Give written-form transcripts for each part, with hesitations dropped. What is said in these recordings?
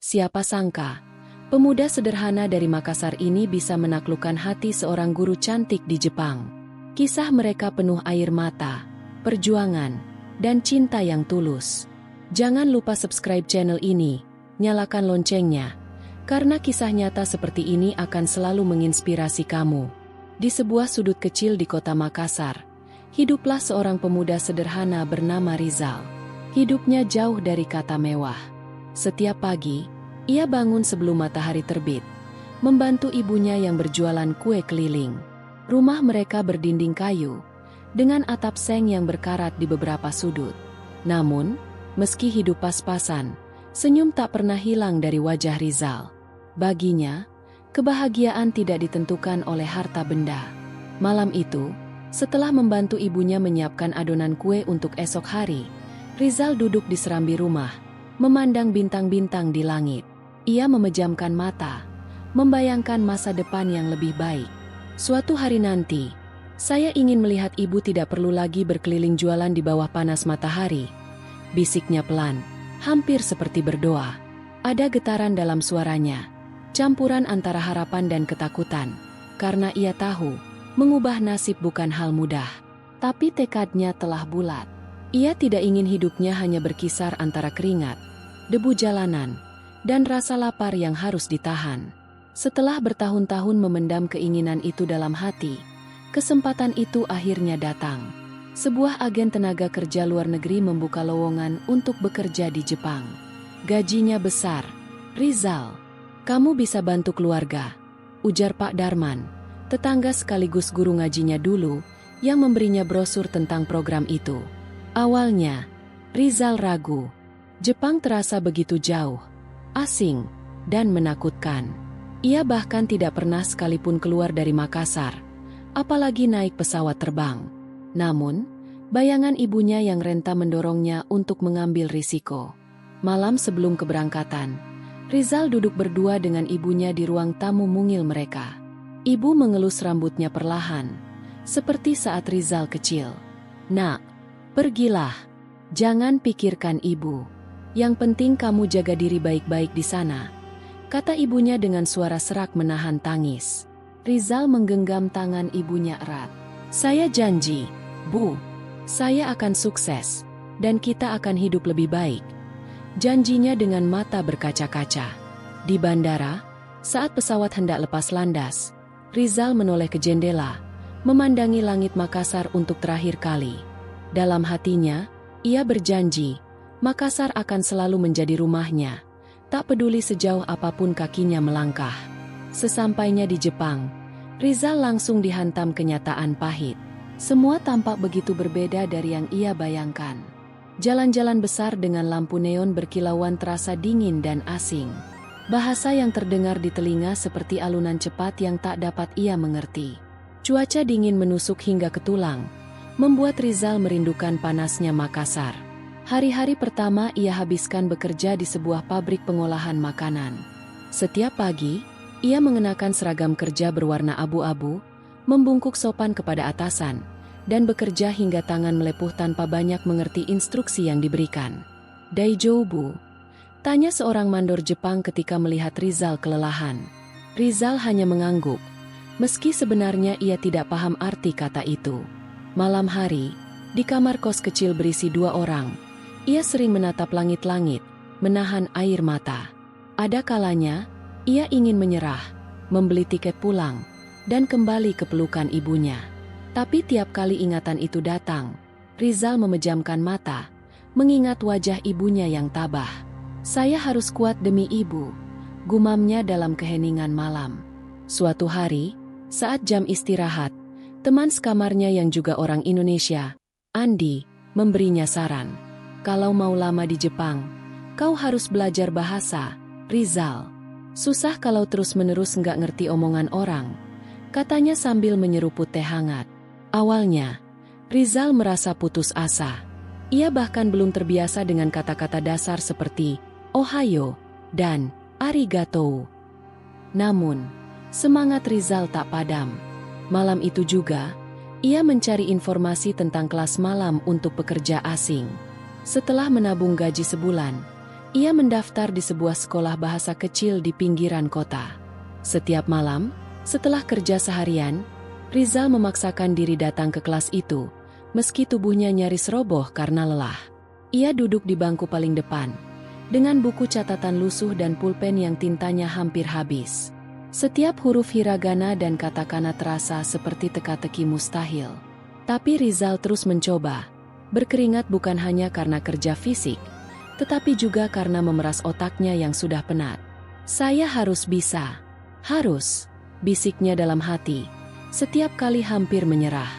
Siapa sangka, pemuda sederhana dari Makassar ini bisa menaklukkan hati seorang guru cantik di Jepang. Kisah mereka penuh air mata, perjuangan, dan cinta yang tulus. Jangan lupa subscribe channel ini, nyalakan loncengnya, karena kisah nyata seperti ini akan selalu menginspirasi kamu. Di sebuah sudut kecil di kota Makassar, hiduplah seorang pemuda sederhana bernama Rizal. Hidupnya jauh dari kata mewah. Setiap pagi, ia bangun sebelum matahari terbit, membantu ibunya yang berjualan kue keliling. Rumah mereka berdinding kayu, dengan atap seng yang berkarat di beberapa sudut. Namun, meski hidup pas-pasan, senyum tak pernah hilang dari wajah Rizal. Baginya, kebahagiaan tidak ditentukan oleh harta benda. Malam itu, setelah membantu ibunya menyiapkan adonan kue untuk esok hari, Rizal duduk di serambi rumah, memandang bintang-bintang di langit. Ia memejamkan mata, membayangkan masa depan yang lebih baik. Suatu hari nanti, saya ingin melihat ibu tidak perlu lagi berkeliling jualan di bawah panas matahari. Bisiknya pelan, hampir seperti berdoa. Ada getaran dalam suaranya, campuran antara harapan dan ketakutan, karena ia tahu, mengubah nasib bukan hal mudah. Tapi tekadnya telah bulat. Ia tidak ingin hidupnya hanya berkisar antara keringat, debu jalanan, dan rasa lapar yang harus ditahan. Setelah bertahun-tahun memendam keinginan itu dalam hati, kesempatan itu akhirnya datang. Sebuah agen tenaga kerja luar negeri membuka lowongan untuk bekerja di Jepang. Gajinya besar. "Rizal, kamu bisa bantu keluarga," ujar Pak Darman, tetangga sekaligus guru ngajinya dulu, yang memberinya brosur tentang program itu. Awalnya, Rizal ragu. Jepang terasa begitu jauh, asing, dan menakutkan. Ia bahkan tidak pernah sekalipun keluar dari Makassar, apalagi naik pesawat terbang. Namun, bayangan ibunya yang renta mendorongnya untuk mengambil risiko. Malam sebelum keberangkatan, Rizal duduk berdua dengan ibunya di ruang tamu mungil mereka. Ibu mengelus rambutnya perlahan, seperti saat Rizal kecil. "Nak, pergilah. Jangan pikirkan ibu. Yang penting kamu jaga diri baik-baik di sana," kata ibunya dengan suara serak menahan tangis. Rizal menggenggam tangan ibunya erat. "Saya janji, Bu. Saya akan sukses, dan kita akan hidup lebih baik," janjinya dengan mata berkaca-kaca. Di bandara, saat pesawat hendak lepas landas, Rizal menoleh ke jendela, memandangi langit Makassar untuk terakhir kali. Dalam hatinya, ia berjanji, Makassar akan selalu menjadi rumahnya, tak peduli sejauh apapun kakinya melangkah. Sesampainya di Jepang, Rizal langsung dihantam kenyataan pahit. Semua tampak begitu berbeda dari yang ia bayangkan. Jalan-jalan besar dengan lampu neon berkilauan terasa dingin dan asing. Bahasa yang terdengar di telinga seperti alunan cepat yang tak dapat ia mengerti. Cuaca dingin menusuk hingga ke tulang, membuat Rizal merindukan panasnya Makassar. Hari-hari pertama ia habiskan bekerja di sebuah pabrik pengolahan makanan. Setiap pagi, ia mengenakan seragam kerja berwarna abu-abu, membungkuk sopan kepada atasan, dan bekerja hingga tangan melepuh tanpa banyak mengerti instruksi yang diberikan. "Daijoubu?" tanya seorang mandor Jepang ketika melihat Rizal kelelahan. Rizal hanya mengangguk, meski sebenarnya ia tidak paham arti kata itu. Malam hari, di kamar kos kecil berisi 2 orang, ia sering menatap langit-langit, menahan air mata. Ada kalanya, ia ingin menyerah, membeli tiket pulang, dan kembali ke pelukan ibunya. Tapi tiap kali ingatan itu datang, Rizal memejamkan mata, mengingat wajah ibunya yang tabah. "Saya harus kuat demi ibu," gumamnya dalam keheningan malam. Suatu hari, saat jam istirahat, teman sekamarnya yang juga orang Indonesia, Andi, memberinya saran. "Kalau mau lama di Jepang, kau harus belajar bahasa, Rizal. Susah kalau terus-menerus nggak ngerti omongan orang," katanya sambil menyeruput teh hangat. Awalnya, Rizal merasa putus asa. Ia bahkan belum terbiasa dengan kata-kata dasar seperti "Ohayo" dan "Arigatou". Namun, semangat Rizal tak padam. Malam itu juga, ia mencari informasi tentang kelas malam untuk pekerja asing. Setelah menabung gaji sebulan, Ia mendaftar di sebuah sekolah bahasa kecil di pinggiran kota. Setiap malam, setelah kerja seharian, Rizal memaksakan diri datang ke kelas itu, meski tubuhnya nyaris roboh karena lelah. Ia duduk di bangku paling depan, dengan buku catatan lusuh dan pulpen yang tintanya hampir habis. Setiap huruf hiragana dan katakana terasa seperti teka-teki mustahil. Tapi Rizal terus mencoba. Berkeringat bukan hanya karena kerja fisik, tetapi juga karena memeras otaknya yang sudah penat. Saya harus bisa. Harus, bisiknya dalam hati. Setiap kali hampir menyerah.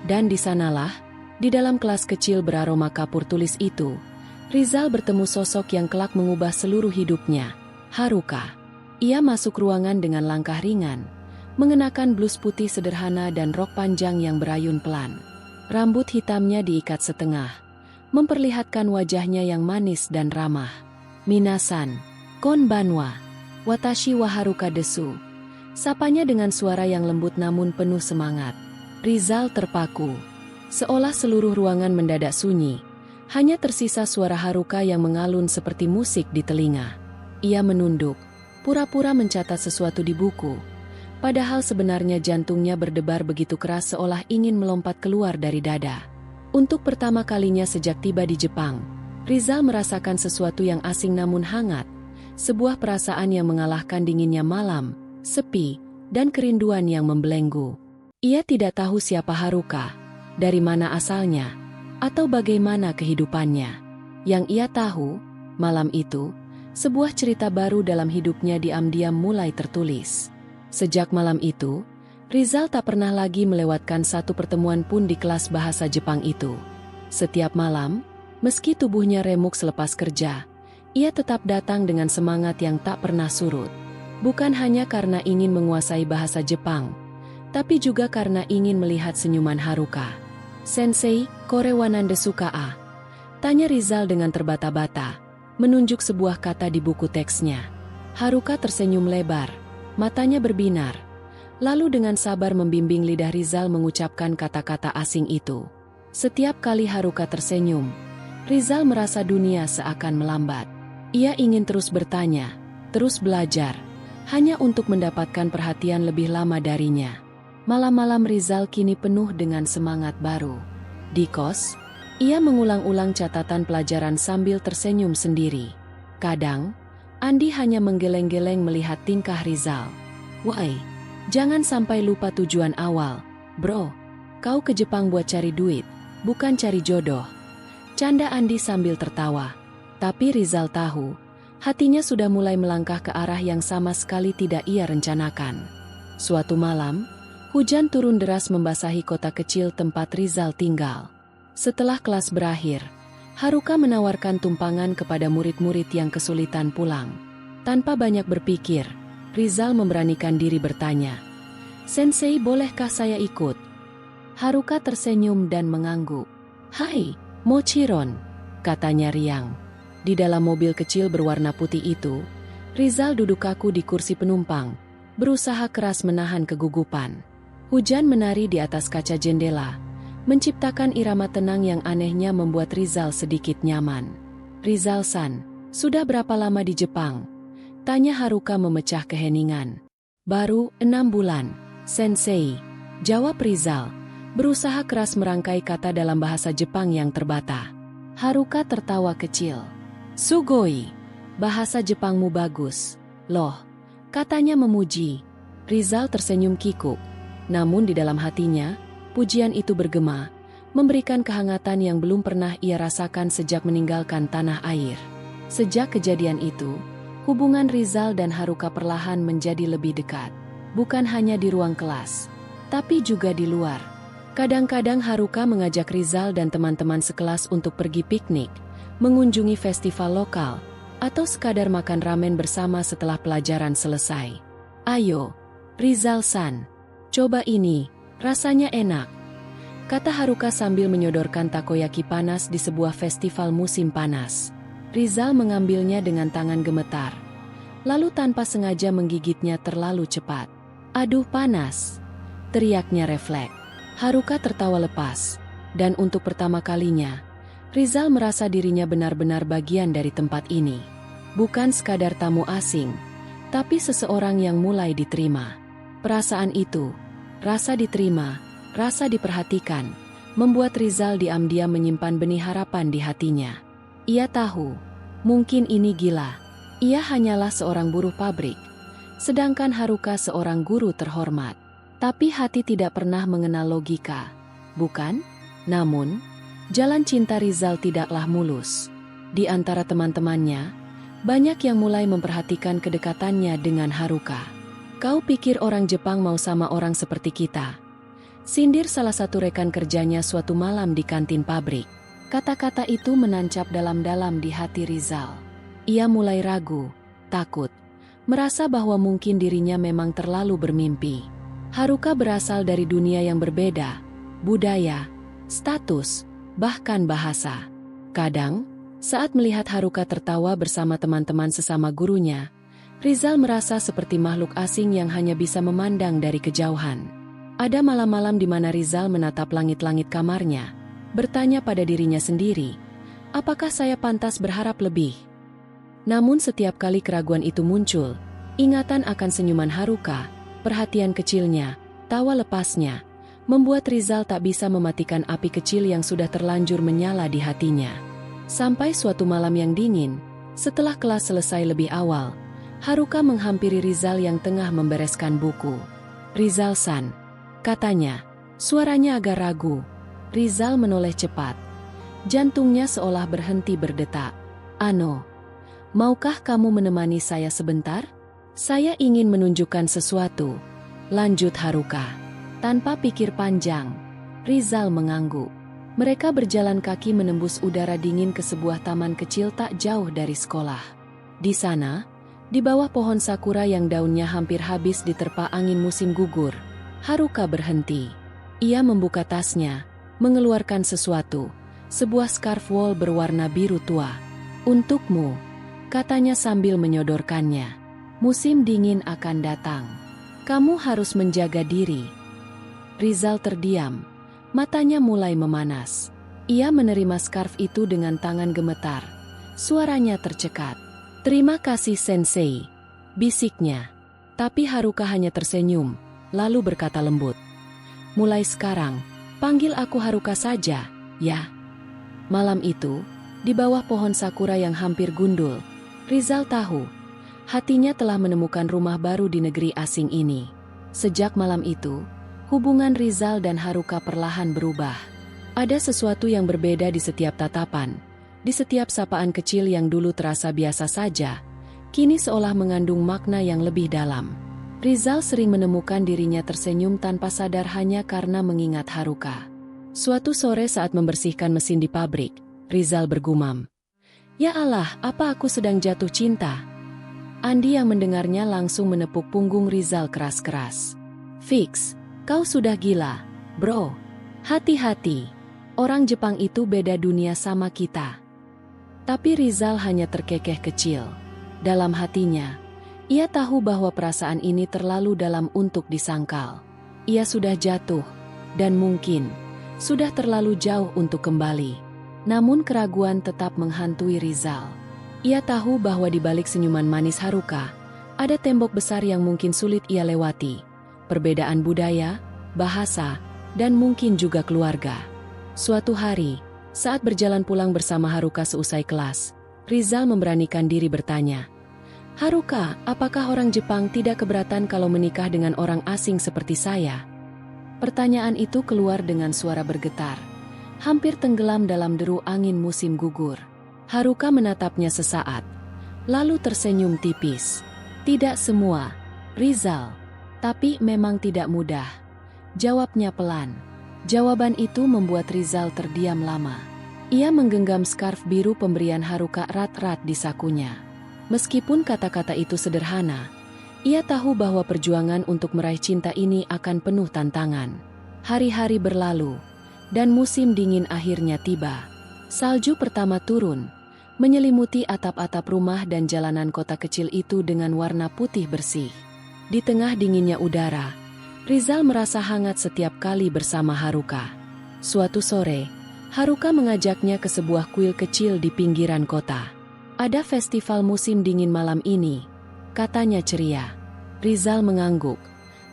Dan di sanalah, di dalam kelas kecil beraroma kapur tulis itu, Rizal bertemu sosok yang kelak mengubah seluruh hidupnya, Haruka. Ia masuk ruangan dengan langkah ringan, mengenakan blus putih sederhana dan rok panjang yang berayun pelan. Rambut hitamnya diikat setengah, memperlihatkan wajahnya yang manis dan ramah. Minasan, konbanwa, watashi wa Haruka desu. Sapanya dengan suara yang lembut namun penuh semangat. Rizal terpaku. Seolah seluruh ruangan mendadak sunyi. Hanya tersisa suara Haruka yang mengalun seperti musik di telinga. Ia menunduk, pura-pura mencatat sesuatu di buku. Padahal sebenarnya jantungnya berdebar begitu keras seolah ingin melompat keluar dari dada. Untuk pertama kalinya sejak tiba di Jepang, Rizal merasakan sesuatu yang asing namun hangat. Sebuah perasaan yang mengalahkan dinginnya malam, sepi, dan kerinduan yang membelenggu. Ia tidak tahu siapa Haruka, dari mana asalnya, atau bagaimana kehidupannya. Yang ia tahu, malam itu, sebuah cerita baru dalam hidupnya diam-diam mulai tertulis. Sejak malam itu, Rizal tak pernah lagi melewatkan satu pertemuan pun di kelas bahasa Jepang itu. Setiap malam, meski tubuhnya remuk selepas kerja, ia tetap datang dengan semangat yang tak pernah surut. Bukan hanya karena ingin menguasai bahasa Jepang, tapi juga karena ingin melihat senyuman Haruka. "Sensei, kore wa nan desu ka?" tanya Rizal dengan terbata-bata, menunjuk sebuah kata di buku teksnya. Haruka tersenyum lebar, matanya berbinar, lalu dengan sabar membimbing lidah Rizal mengucapkan kata-kata asing itu. Setiap kali Haruka tersenyum, Rizal merasa dunia seakan melambat. Ia ingin terus bertanya, terus belajar, hanya untuk mendapatkan perhatian lebih lama darinya. Malam-malam Rizal kini penuh dengan semangat baru. Di kos, ia mengulang-ulang catatan pelajaran sambil tersenyum sendiri. Kadang, Andi hanya menggeleng-geleng melihat tingkah Rizal. "Woi, jangan sampai lupa tujuan awal, bro. Kau ke Jepang buat cari duit, bukan cari jodoh." Canda Andi sambil tertawa. Tapi Rizal tahu, hatinya sudah mulai melangkah ke arah yang sama sekali tidak ia rencanakan. Suatu malam, hujan turun deras membasahi kota kecil tempat Rizal tinggal. Setelah kelas berakhir, Haruka menawarkan tumpangan kepada murid-murid yang kesulitan pulang. Tanpa banyak berpikir, Rizal memberanikan diri bertanya, "Sensei, bolehkah saya ikut?" Haruka tersenyum dan mengangguk. "Hai, Mochiron," katanya riang. Di dalam mobil kecil berwarna putih itu, Rizal duduk kaku di kursi penumpang, berusaha keras menahan kegugupan. Hujan menari di atas kaca jendela, menciptakan irama tenang yang anehnya membuat Rizal sedikit nyaman. "Rizal-san, sudah berapa lama di Jepang?" tanya Haruka memecah keheningan. "Baru 6 bulan, Sensei," jawab Rizal, berusaha keras merangkai kata dalam bahasa Jepang yang terbata. Haruka tertawa kecil. "Sugoi, bahasa Jepangmu bagus." "Loh," katanya memuji. Rizal tersenyum kikuk. Namun di dalam hatinya, pujian itu bergema, memberikan kehangatan yang belum pernah ia rasakan sejak meninggalkan tanah air. Sejak kejadian itu, hubungan Rizal dan Haruka perlahan menjadi lebih dekat. Bukan hanya di ruang kelas, tapi juga di luar. Kadang-kadang Haruka mengajak Rizal dan teman-teman sekelas untuk pergi piknik, mengunjungi festival lokal, atau sekadar makan ramen bersama setelah pelajaran selesai. "Ayo, Rizal-san, coba ini, rasanya enak," kata Haruka sambil menyodorkan takoyaki panas di sebuah festival musim panas. Rizal mengambilnya dengan tangan gemetar, lalu tanpa sengaja menggigitnya terlalu cepat. "Aduh panas," teriaknya refleks. Haruka tertawa lepas, dan untuk pertama kalinya, Rizal merasa dirinya benar-benar bagian dari tempat ini. Bukan sekadar tamu asing, tapi seseorang yang mulai diterima. Perasaan itu, rasa diterima, rasa diperhatikan, membuat Rizal diam-diam menyimpan benih harapan di hatinya. Ia tahu, mungkin ini gila. Ia hanyalah seorang buruh pabrik, sedangkan Haruka seorang guru terhormat. Tapi hati tidak pernah mengenal logika, bukan? Namun, jalan cinta Rizal tidaklah mulus. Di antara teman-temannya, banyak yang mulai memperhatikan kedekatannya dengan Haruka. "Kau pikir orang Jepang mau sama orang seperti kita?" sindir salah satu rekan kerjanya suatu malam di kantin pabrik. Kata-kata itu menancap dalam-dalam di hati Rizal. Ia mulai ragu, takut, merasa bahwa mungkin dirinya memang terlalu bermimpi. Haruka berasal dari dunia yang berbeda, budaya, status, bahkan bahasa. Kadang, saat melihat Haruka tertawa bersama teman-teman sesama gurunya, Rizal merasa seperti makhluk asing yang hanya bisa memandang dari kejauhan. Ada malam-malam di mana Rizal menatap langit-langit kamarnya, bertanya pada dirinya sendiri, apakah saya pantas berharap lebih? Namun setiap kali keraguan itu muncul, ingatan akan senyuman Haruka, perhatian kecilnya, tawa lepasnya, membuat Rizal tak bisa mematikan api kecil yang sudah terlanjur menyala di hatinya. Sampai suatu malam yang dingin, setelah kelas selesai lebih awal, Haruka menghampiri Rizal yang tengah membereskan buku. "Rizal-san," katanya, suaranya agak ragu. Rizal menoleh cepat. Jantungnya seolah berhenti berdetak. "Ano, maukah kamu menemani saya sebentar? Saya ingin menunjukkan sesuatu," lanjut Haruka. Tanpa pikir panjang, Rizal mengangguk. Mereka berjalan kaki menembus udara dingin ke sebuah taman kecil tak jauh dari sekolah. Di sana, di bawah pohon sakura yang daunnya hampir habis diterpa angin musim gugur, Haruka berhenti. Ia membuka tasnya, mengeluarkan sesuatu, sebuah scarf wool berwarna biru tua. "Untukmu," katanya sambil menyodorkannya. "Musim dingin akan datang. Kamu harus menjaga diri." Rizal terdiam. Matanya mulai memanas. Ia menerima scarf itu dengan tangan gemetar. Suaranya tercekat. "Terima kasih sensei," bisiknya. Tapi Haruka hanya tersenyum, lalu berkata lembut, "Mulai sekarang, panggil aku Haruka saja, ya." Malam itu, di bawah pohon sakura yang hampir gundul, Rizal tahu, hatinya telah menemukan rumah baru di negeri asing ini. Sejak malam itu, hubungan Rizal dan Haruka perlahan berubah. Ada sesuatu yang berbeda di setiap tatapan, di setiap sapaan kecil yang dulu terasa biasa saja, kini seolah mengandung makna yang lebih dalam. Rizal sering menemukan dirinya tersenyum tanpa sadar hanya karena mengingat Haruka. Suatu sore saat membersihkan mesin di pabrik, Rizal bergumam, "Ya Allah, apa aku sedang jatuh cinta?" Andi yang mendengarnya langsung menepuk punggung Rizal keras-keras. "Fix, kau sudah gila, bro. Hati-hati, orang Jepang itu beda dunia sama kita." Tapi Rizal hanya terkekeh kecil. Dalam hatinya, ia tahu bahwa perasaan ini terlalu dalam untuk disangkal. Ia sudah jatuh, dan mungkin sudah terlalu jauh untuk kembali. Namun keraguan tetap menghantui Rizal. Ia tahu bahwa di balik senyuman manis Haruka, ada tembok besar yang mungkin sulit ia lewati. Perbedaan budaya, bahasa, dan mungkin juga keluarga. Suatu hari, saat berjalan pulang bersama Haruka seusai kelas, Rizal memberanikan diri bertanya, "Haruka, apakah orang Jepang tidak keberatan kalau menikah dengan orang asing seperti saya?" Pertanyaan itu keluar dengan suara bergetar, hampir tenggelam dalam deru angin musim gugur. Haruka menatapnya sesaat, lalu tersenyum tipis. "Tidak semua, Rizal. Tapi memang tidak mudah," jawabnya pelan. Jawaban itu membuat Rizal terdiam lama. Ia menggenggam scarf biru pemberian Haruka erat-erat di sakunya. Meskipun kata-kata itu sederhana, ia tahu bahwa perjuangan untuk meraih cinta ini akan penuh tantangan. Hari-hari berlalu, dan musim dingin akhirnya tiba. Salju pertama turun, menyelimuti atap-atap rumah dan jalanan kota kecil itu dengan warna putih bersih. Di tengah dinginnya udara, Rizal merasa hangat setiap kali bersama Haruka. Suatu sore, Haruka mengajaknya ke sebuah kuil kecil di pinggiran kota. Ada festival musim dingin malam ini, katanya ceria. Rizal mengangguk,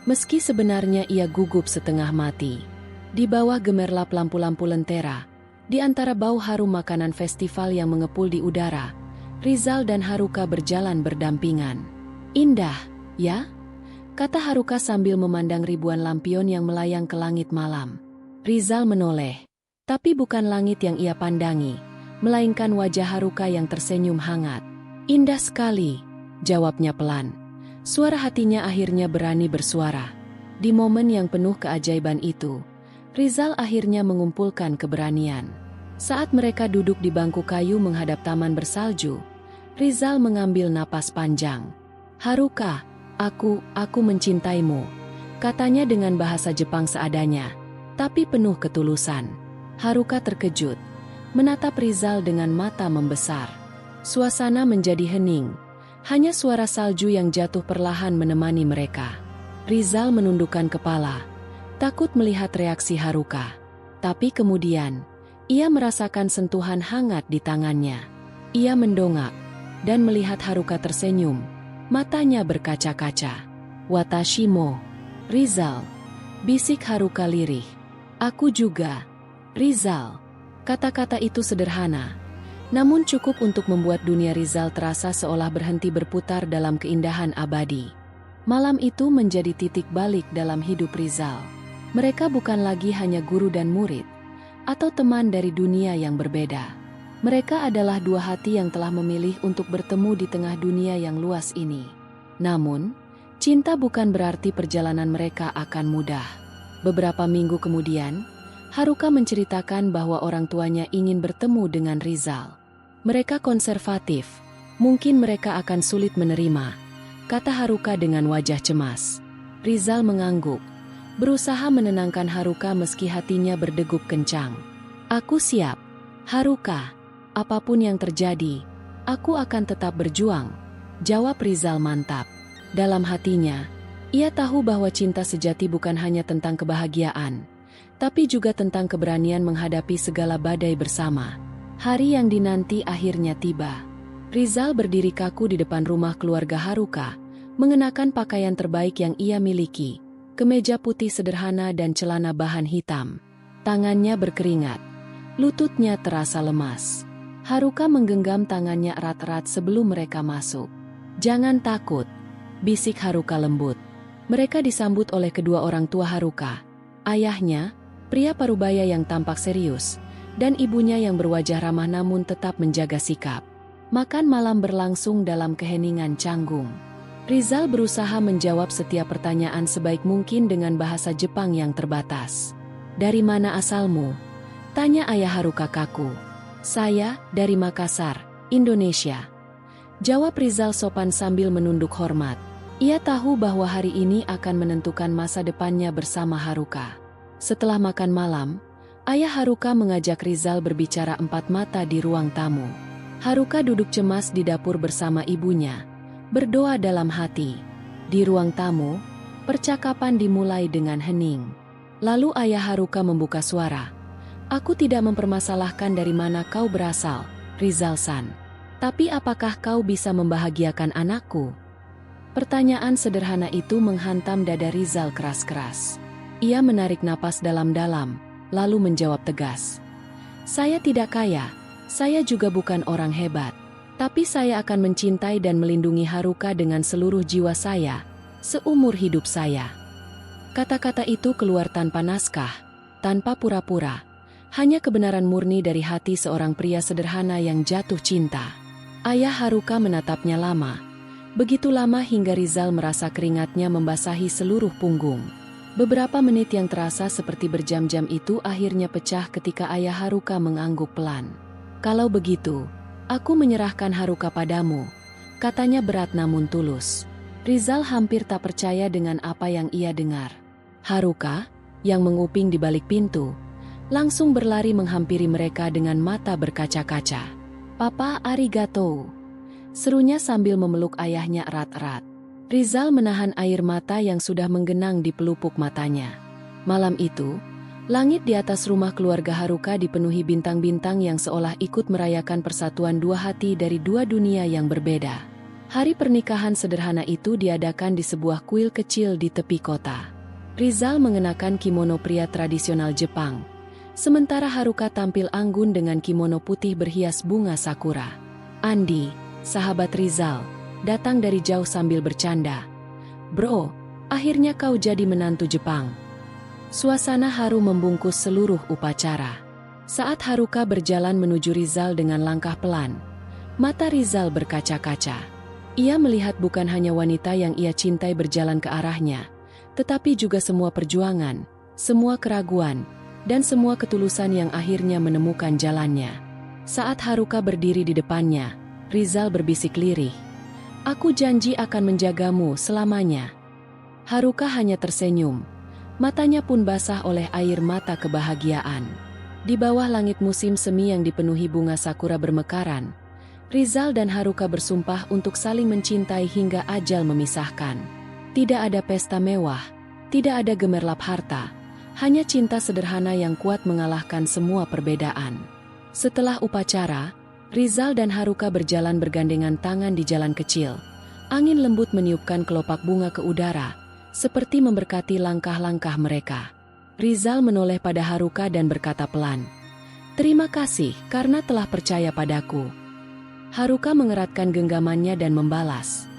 meski sebenarnya ia gugup setengah mati. Di bawah gemerlap lampu-lampu lentera, di antara bau harum makanan festival yang mengepul di udara, Rizal dan Haruka berjalan berdampingan. Indah, ya? Kata Haruka sambil memandang ribuan lampion yang melayang ke langit malam. Rizal menoleh, tapi bukan langit yang ia pandangi, melainkan wajah Haruka yang tersenyum hangat. Indah sekali, jawabnya pelan. Suara hatinya akhirnya berani bersuara. Di momen yang penuh keajaiban itu, Rizal akhirnya mengumpulkan keberanian. Saat mereka duduk di bangku kayu menghadap taman bersalju, Rizal mengambil napas panjang. Haruka, aku mencintaimu, katanya dengan bahasa Jepang seadanya, tapi penuh ketulusan. Haruka terkejut, menatap Rizal dengan mata membesar. Suasana menjadi hening, hanya suara salju yang jatuh perlahan menemani mereka. Rizal menundukkan kepala, takut melihat reaksi Haruka. Tapi kemudian, ia merasakan sentuhan hangat di tangannya. Ia mendongak, dan melihat Haruka tersenyum. Matanya berkaca-kaca. Watashi mo, Rizal, bisik Haruka lirih. Aku juga, Rizal. Kata-kata itu sederhana, namun cukup untuk membuat dunia Rizal terasa seolah berhenti berputar dalam keindahan abadi. Malam itu menjadi titik balik dalam hidup Rizal. Mereka bukan lagi hanya guru dan murid, atau teman dari dunia yang berbeda. Mereka adalah dua hati yang telah memilih untuk bertemu di tengah dunia yang luas ini. Namun, cinta bukan berarti perjalanan mereka akan mudah. Beberapa minggu kemudian, Haruka menceritakan bahwa orang tuanya ingin bertemu dengan Rizal. Mereka konservatif, mungkin mereka akan sulit menerima, kata Haruka dengan wajah cemas. Rizal mengangguk, berusaha menenangkan Haruka meski hatinya berdegup kencang. Aku siap, Haruka. Apapun yang terjadi, aku akan tetap berjuang, jawab Rizal mantap. Dalam hatinya, ia tahu bahwa cinta sejati bukan hanya tentang kebahagiaan, tapi juga tentang keberanian menghadapi segala badai bersama. Hari yang dinanti akhirnya tiba. Rizal berdiri kaku di depan rumah keluarga Haruka, mengenakan pakaian terbaik yang ia miliki, kemeja putih sederhana dan celana bahan hitam. Tangannya berkeringat, lututnya terasa lemas. Haruka menggenggam tangannya erat-erat sebelum mereka masuk. Jangan takut, bisik Haruka lembut. Mereka disambut oleh kedua orang tua Haruka. Ayahnya, pria parubaya yang tampak serius, dan ibunya yang berwajah ramah namun tetap menjaga sikap. Makan malam berlangsung dalam keheningan canggung. Rizal berusaha menjawab setiap pertanyaan sebaik mungkin dengan bahasa Jepang yang terbatas. Dari mana asalmu? Tanya ayah Haruka kaku. Saya, dari Makassar, Indonesia. Jawab Rizal sopan sambil menunduk hormat. Ia tahu bahwa hari ini akan menentukan masa depannya bersama Haruka. Setelah makan malam, ayah Haruka mengajak Rizal berbicara empat mata di ruang tamu. Haruka duduk cemas di dapur bersama ibunya, berdoa dalam hati. Di ruang tamu, percakapan dimulai dengan hening. Lalu ayah Haruka membuka suara. Aku tidak mempermasalahkan dari mana kau berasal, Rizal-san. Tapi apakah kau bisa membahagiakan anakku? Pertanyaan sederhana itu menghantam dada Rizal keras-keras. Ia menarik napas dalam-dalam, lalu menjawab tegas. Saya tidak kaya, saya juga bukan orang hebat. Tapi saya akan mencintai dan melindungi Haruka dengan seluruh jiwa saya, seumur hidup saya. Kata-kata itu keluar tanpa naskah, tanpa pura-pura. Hanya kebenaran murni dari hati seorang pria sederhana yang jatuh cinta. Ayah Haruka menatapnya lama. Begitu lama hingga Rizal merasa keringatnya membasahi seluruh punggung. Beberapa menit yang terasa seperti berjam-jam itu akhirnya pecah ketika ayah Haruka mengangguk pelan. Kalau begitu, aku menyerahkan Haruka padamu, katanya berat namun tulus. Rizal hampir tak percaya dengan apa yang ia dengar. Haruka, yang menguping di balik pintu, langsung berlari menghampiri mereka dengan mata berkaca-kaca. Papa arigatou, serunya sambil memeluk ayahnya erat-erat. Rizal menahan air mata yang sudah menggenang di pelupuk matanya. Malam itu, Langit di atas rumah keluarga Haruka dipenuhi bintang-bintang yang seolah ikut merayakan persatuan dua hati dari dua dunia yang berbeda. Hari pernikahan sederhana itu diadakan di sebuah kuil kecil di tepi kota. Rizal mengenakan kimono pria tradisional Jepang, sementara Haruka tampil anggun dengan kimono putih berhias bunga sakura. Andi, sahabat Rizal, datang dari jauh sambil bercanda. "Bro, akhirnya kau jadi menantu Jepang." Suasana haru membungkus seluruh upacara. Saat Haruka berjalan menuju Rizal dengan langkah pelan, mata Rizal berkaca-kaca. Ia melihat bukan hanya wanita yang ia cintai berjalan ke arahnya, tetapi juga semua perjuangan, semua keraguan, dan semua ketulusan yang akhirnya menemukan jalannya. Saat Haruka berdiri di depannya, Rizal berbisik lirih, "Aku janji akan menjagamu selamanya." Haruka hanya tersenyum. Matanya pun basah oleh air mata kebahagiaan. Di bawah langit musim semi yang dipenuhi bunga sakura bermekaran, Rizal dan Haruka bersumpah untuk saling mencintai hingga ajal memisahkan. Tidak ada pesta mewah, tidak ada gemerlap harta, hanya cinta sederhana yang kuat mengalahkan semua perbedaan. Setelah upacara, Rizal dan Haruka berjalan bergandengan tangan di jalan kecil. Angin lembut meniupkan kelopak bunga ke udara, seperti memberkati langkah-langkah mereka. Rizal menoleh pada Haruka dan berkata pelan, "Terima kasih karena telah percaya padaku." Haruka mengeratkan genggamannya dan membalas,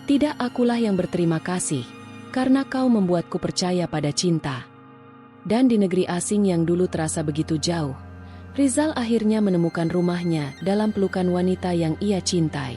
"Tidak, akulah yang berterima kasih, karena kau membuatku percaya pada cinta." Dan di negeri asing yang dulu terasa begitu jauh, Rizal akhirnya menemukan rumahnya dalam pelukan wanita yang ia cintai.